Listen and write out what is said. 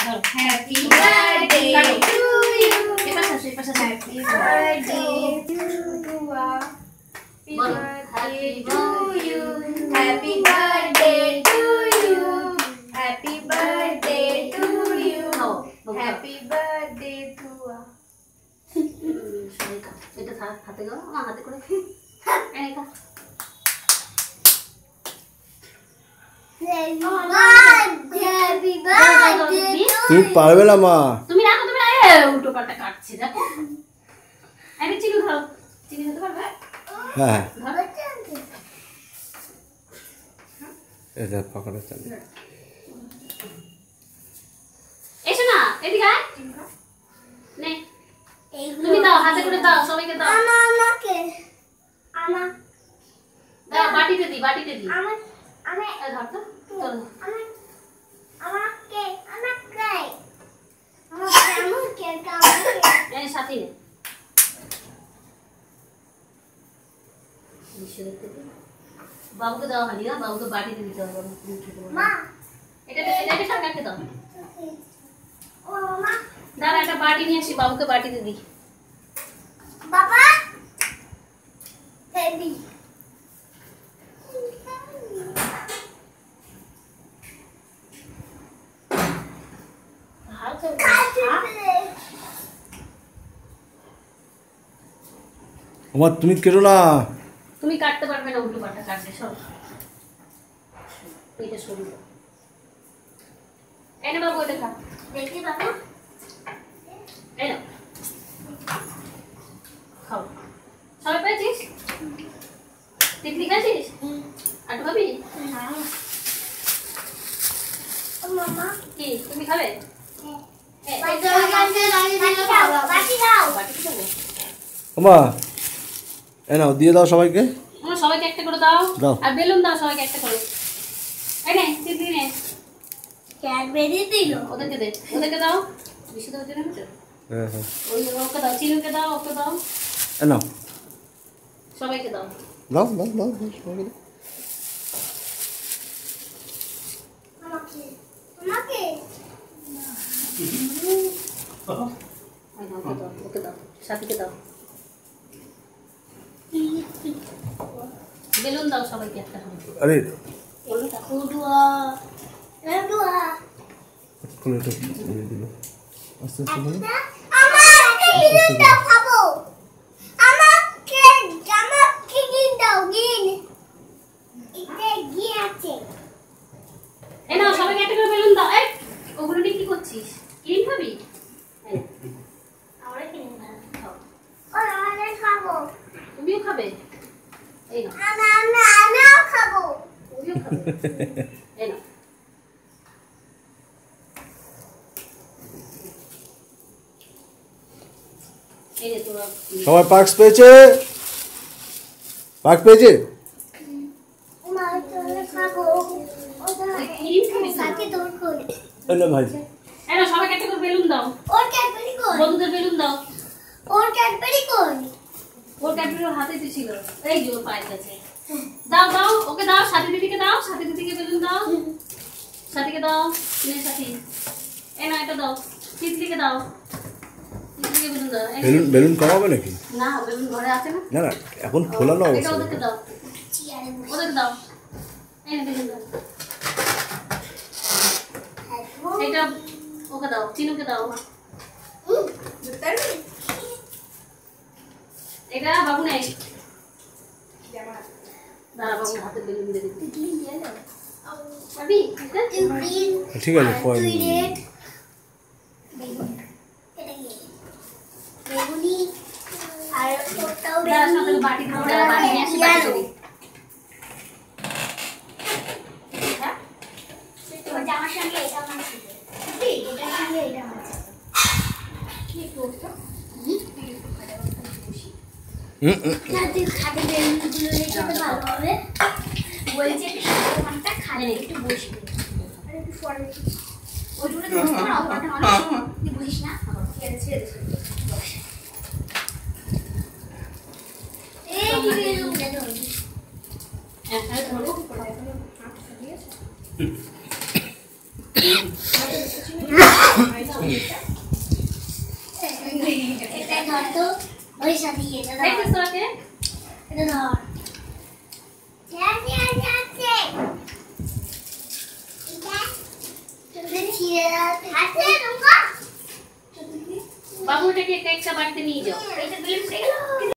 Happy birthday to you. Happy birthday to you. Happy birthday to you. Happy birthday to you. Happy birthday to you. Happy birthday to us. এটা হাতে দাও, আমার হাতে করে এই কা Happy birthday. তুমি পারবে না মা। তুমি রাখো, তুমি উল্টো পাল্টা কাটছি দেখো। আরে চিনি ধরো, চিনি ধরতে পারবে? হ্যাঁ ধরো। এটা পকড়া চলে। এসো না, এদিকে আয়। নে। তুমি দাও, হাতে করে দাও, সবাইকে দাও। আমাকে দাও, বাটিতে দি, বাটিতে দি। আমি এই ধর তো, চলো। আমাকে এই সাথী নে। নিশ্চয় দেখতে দি। বাবুকে দাও হানি না, বাবুকে বাটিতে দিতে হবে। মা এটা কাকাকে দাও। ও মা দাঁড়া, একটা বাটি নিয়ে আসি, বাবুকে বাটিতে দি। বাবা বেবি আমার তুমি কেটো না। তুমি কাটতে পারবে না, উল্টো পাল্টা কাটবে সব। এটা সরু দাও। এনে বাবু এটা খা। দেখি বাবা এই নাও। খাও। সবাই পেয়েছিস? টিকলি খাচ্ছিস? আর খাবি? মামা কি তুমি খাবে? বাটি দাও বাটি খাবো। মা এ নাও দিয়ে দাও সবাইকে। আমরা সবাইকে একটা করে দাও। দাও। আর বেলুন দাও সবাইকে একটা করে। এই নে, টিকলি নে। ক্যাডবেরি দিল ওদেরকে দে, ওদেরকে দাও। বেশি দাও জন্য না। হ্যাঁ হ্যাঁ ওই ওকে দাও, চিনুকে দাও, ওকে দাও। এ নাও সবাইকে দাও। দাও দাও দাও সবাইকে দাও। আমাকে ওই নাও, ওকে দাও, ওকে দাও। সাথীকে দাও। বেলুন দাও সবাইকে একটা করে। আরে কুডুয়া এডুয়া খুলে তো দিয়ে দিল। আস্তে আস্তে বলো। আমাকে গিয়ে খাবো আমাকে গিয়ে দাও গিয়ে এটা গিয়ে আছে এই নাও সবাইকে একটা করে বেলুন দাও। এই ওগুলো নিয়ে কি করছিস? ক্রিম খাবি? এই আমরা কিনে খাও। আমরা খাবো তুমিও খাবে? এই নাও। আমিও খাবো তুমিও খাবে? এই নাও। এই যে তোরা সবাই পার্কস পেয়েছে? পার্ক পেয়েছে? মা তো খাবো ওটা ক্রিম খাবি? সাথে তোর কোন এই না ভাই এই নাও সবাইকে একটা করে বেলুন দাও। ওর ক্যাডবেরি কোন বন্ধুদের বেলুন দাও। ওর ক্যাডবেরি কোন ওর ক্যাডবেরি ওর হাতেতে ছিল। এই যে ওর পায়ের কাছে। দাও দাও, ওকে দাও, সাথী দিদিকে দাও, সাথী দিদিকে বেলুন দাও। সাথীকে দাও, নে সাথী। এই না এটা দাও, তিতলিকে দাও। তিতলিকে বেলুন দাও। এই নে। বেলুন বেলুন কমাবে নাকি? না, বেলুন ঘরে আছে না? না না এখন খোলানো এটা অবস্থা। ওদেরকে দাও, চেয়ারে বসে ওদেরকে দাও। এই নে বেলুন দাও। এটা ওকে দাও, চিনুকে দাও। এটা বাবু নেই। দাঁড়া, বাবুর হাতে বেলুন দিয়ে দিবি। পারবি? ঠিক আছে পরে বেগুনি আর ওটাও দাঁড়া, সাথে বাটি দাও, দাঁড়া, বাটি নিয়ে আসি, বাটি দিবি। হ্যাঁ? জামার সঙ্গে এটা মাছ এটার সঙ্গে এটা মাছ কি করছো খাটে বেলুনগুলো রেখে তো ভালো হবে বলছে ওখানটা খালি একটু বসবি আর একটু পরে ওইগুলো দেখতে না ওখানটা অনেক বসিস না ছেড়ে ছেড়ে এই বেলুন দেখো হ্যাঁ ধরো। এটা ধর তো ওই সাথে এটা ধর দেখছিস তো ওকে? এটা ধর যাচ্ছে এটা তুমি ছিঁড়ে হাতে রুকা বাবুটাকে কেকটা বাড়িতে নিয়ে যাও। এটা বেলুন পড়ে গেল